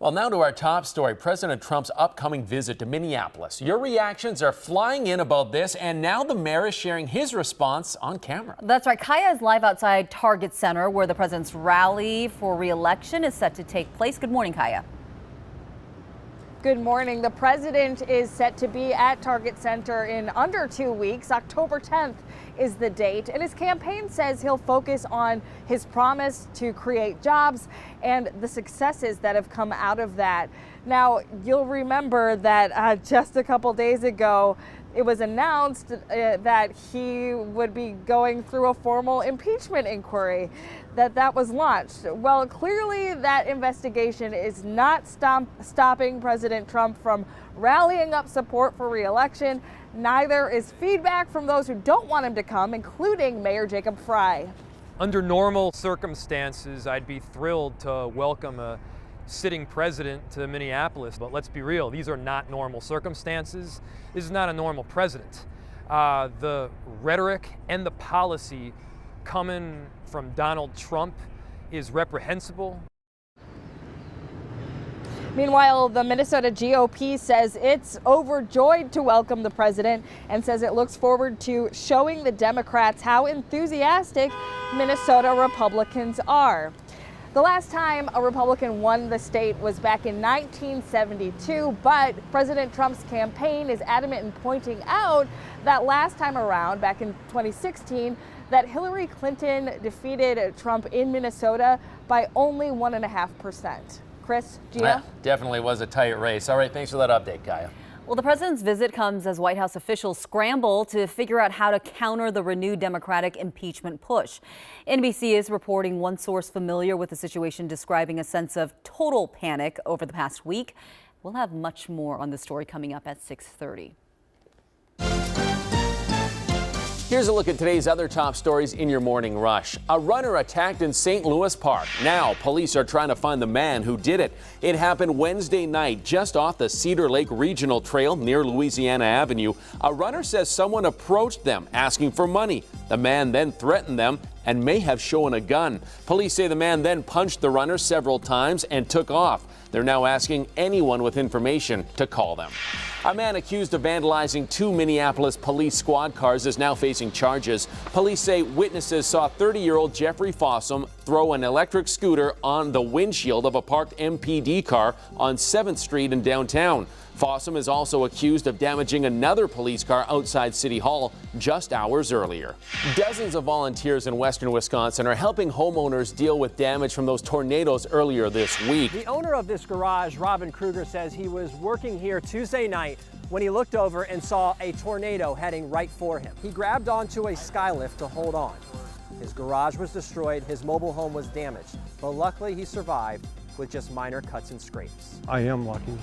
Well, now to our top story, President Trump's upcoming visit to Minneapolis. Your reactions are flying in about this, and now the mayor is sharing his response on camera. That's right. Kaya is live outside Target Center, where the president's rally for re-election is set to take place. Good morning, Kaya. Good morning. The president is set to be at Target Center in under 2 weeks. October 10th is the date, and his campaign says he'll focus on his promise to create jobs and the successes that have come out of that. Now, you'll remember that just a couple days ago, it was announced that he would be going through a formal impeachment inquiry, that was launched. Well, clearly that investigation is not stopping President Trump from rallying up support for re-election. Neither is feedback from those who don't want him to come, including Mayor Jacob Frey. Under normal circumstances, I'd be thrilled to welcome a sitting president to Minneapolis, but let's be real, these are not normal circumstances. This is not a normal president. The rhetoric and the policy coming from Donald Trump is reprehensible. Meanwhile, the Minnesota GOP says it's overjoyed to welcome the president and says it looks forward to showing the Democrats how enthusiastic Minnesota Republicans are. The last time a Republican won the state was back in 1972, but President Trump's campaign is adamant in pointing out that last time around, back in 2016, that Hillary Clinton defeated Trump in Minnesota by only 1.5%. Chris, Gia? That definitely was a tight race. All right, thanks for that update, Kaya. Well, the president's visit comes as White House officials scramble to figure out how to counter the renewed Democratic impeachment push. NBC is reporting one source familiar with the situation describing a sense of total panic over the past week. We'll have much more on the story coming up at 6:30. Here's a look at today's other top stories in your morning rush. A runner attacked in St. Louis Park. Now, police are trying to find the man who did it. It happened Wednesday night just off the Cedar Lake Regional Trail near Louisiana Avenue. A runner says someone approached them asking for money. The man then threatened them and may have shown a gun. Police say the man then punched the runner several times and took off. They're now asking anyone with information to call them. A man accused of vandalizing 2 Minneapolis police squad cars is now facing charges. Police say witnesses saw 30-year-old Jeffrey Fossum throw an electric scooter on the windshield of a parked MPD car on 7th Street in downtown. Fossum is also accused of damaging another police car outside City Hall just hours earlier. Dozens of volunteers in western Wisconsin are helping homeowners deal with damage from those tornadoes earlier this week. The owner of this garage, Robin Kruger, says he was working here Tuesday night when he looked over and saw a tornado heading right for him. He grabbed onto a skylift to hold on. His garage was destroyed, his mobile home was damaged, but luckily he survived with just minor cuts and scrapes. I am lucky.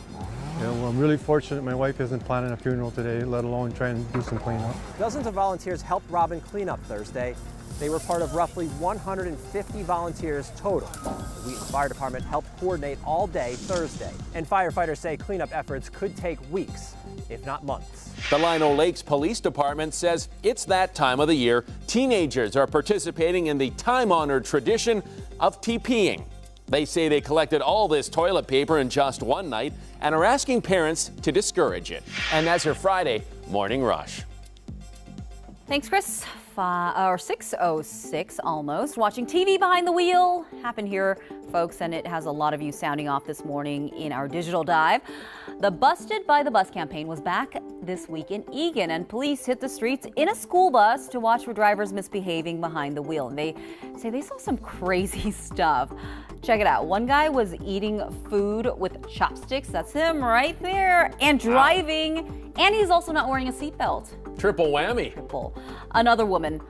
I'm really fortunate my wife isn't planning a funeral today, let alone trying to do some cleanup. Dozens of volunteers helped Robin clean up Thursday. They were part of roughly 150 volunteers total. The Wheaton Fire Department helped coordinate all day Thursday. And firefighters say cleanup efforts could take weeks, if not months. The Lino Lakes Police Department says it's that time of the year. Teenagers are participating in the time-honored tradition of TPing. They say they collected all this toilet paper in just one night and are asking parents to discourage it. And that's your Friday Morning Rush. Thanks, Chris. 6:06 almost. Watching TV behind the wheel happened here, folks, and it has a lot of you sounding off this morning in our digital dive. The Busted by the Bus campaign was back this week in Eagan, and police hit the streets in a school bus to watch for drivers misbehaving behind the wheel. And they say they saw some crazy stuff. Check it out. One guy was eating food with chopsticks. That's him right there. And driving. And he's also not wearing a seatbelt. Triple whammy. Another woman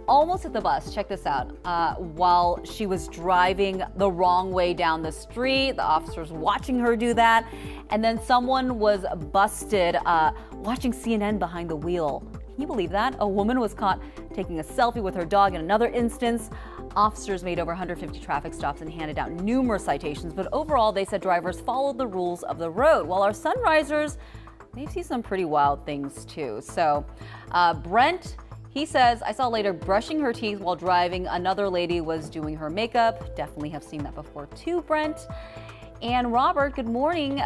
almost hit the bus. Check this out. While she was driving the wrong way down the street, the officers watching her do that. And then someone was busted watching CNN behind the wheel. Can you believe that? A woman was caught taking a selfie with her dog in another instance. Officers made over 150 traffic stops and handed out numerous citations. But overall, they said drivers followed the rules of the road. While our sunrisers, they've seen some pretty wild things too. So Brent, he says, I saw later brushing her teeth while driving. Another lady was doing her makeup. Definitely have seen that before too, Brent. And Robert, good morning.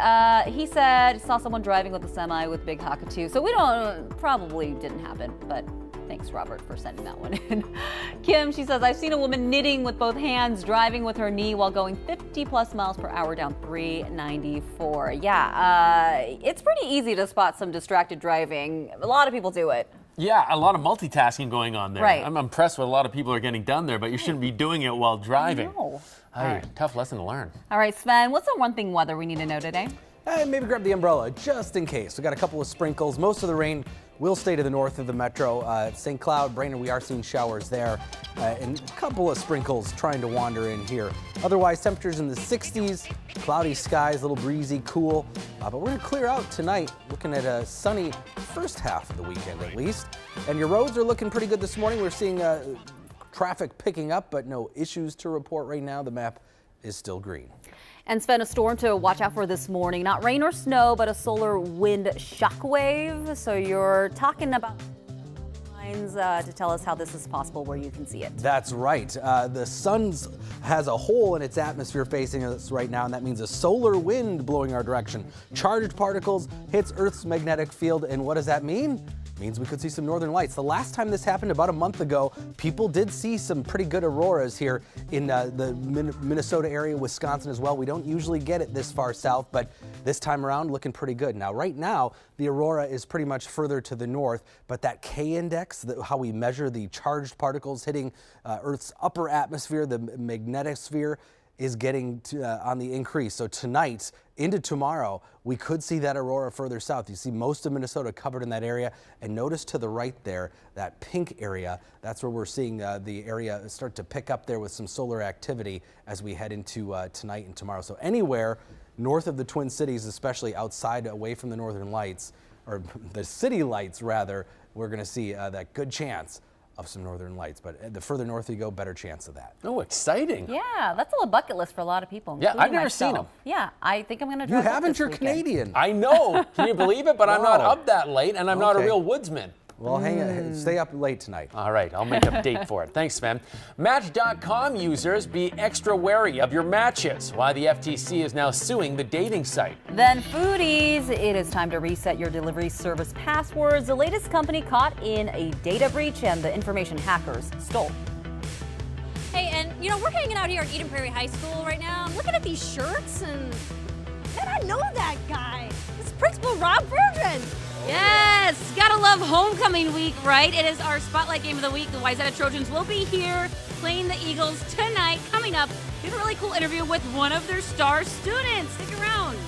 He said saw someone driving with a semi with big Hakatu. So we probably didn't happen, but thanks, Robert, for sending that one in. Kim, she says, I've seen a woman knitting with both hands, driving with her knee while going 50 plus miles per hour down 394. Yeah, it's pretty easy to spot some distracted driving. A lot of people do it. Yeah, a lot of multitasking going on there. Right. I'm impressed with a lot of people are getting done there, but you shouldn't be doing it while driving. No. Hey, tough lesson to learn. All right, Sven, what's the one thing weather we need to know today? Maybe grab the umbrella just in case. We got a couple of sprinkles. Most of the rain will stay to the north of the metro. St. Cloud, Brainerd, we are seeing showers there. And a couple of sprinkles trying to wander in here. Otherwise, temperatures in the 60s, cloudy skies, a little breezy, cool. But we're going to clear out tonight, looking at a sunny first half of the weekend at least. And your roads are looking pretty good this morning. We're seeing traffic picking up, but no issues to report right now. The map is still green. And Sven, a storm to watch out for this morning. Not rain or snow, but a solar wind shockwave. So you're talking about lines to tell us how this is possible where you can see it. That's right. The sun has a hole in its atmosphere facing us right now, and that means a solar wind blowing our direction. Charged particles hits Earth's magnetic field, and what does that mean? Means we could see some northern lights. The last time this happened about a month ago, people did see some pretty good auroras here in the Minnesota area, Wisconsin as well. We don't usually get it this far south, but this time around looking pretty good. Now, right now, the aurora is pretty much further to the north, but that K-index, how we measure the charged particles hitting Earth's upper atmosphere, the magnetic sphere, is getting on the increase. So tonight into tomorrow, we could see that aurora further south. You see most of Minnesota covered in that area. And notice to the right there, that pink area, that's where we're seeing the area start to pick up there with some solar activity as we head into tonight and tomorrow. So anywhere north of the Twin Cities, especially outside away from the northern lights, or the city lights rather, we're going to see that good chance of some northern lights, but the further north you go, better chance of that. Oh, exciting. Yeah, that's on a bucket list for a lot of people. Yeah, I've including never seen myself. them. Yeah, I think I'm going to You drive up haven't, this you're weekend. Canadian. I know. Can you believe it? But I'm not Wow. up that late, and I'm not a Okay. real woodsman. Well, hang on, stay up late tonight. All right, I'll make a date for it. Thanks, Sven. Match.com users, be extra wary of your matches. Why the FTC is now suing the dating site. Then foodies, it is time to reset your delivery service passwords. The latest company caught in a data breach and the information hackers stole. Hey, and you know, we're hanging out here at Eden Prairie High School right now. I'm looking at these shirts and man, I know that guy. It's Principal Rob Bergen. Yes, gotta love homecoming week, right? It is our spotlight game of the week. The Wayzata Trojans will be here playing the Eagles tonight. Coming up, we have a really cool interview with one of their star students. Stick around.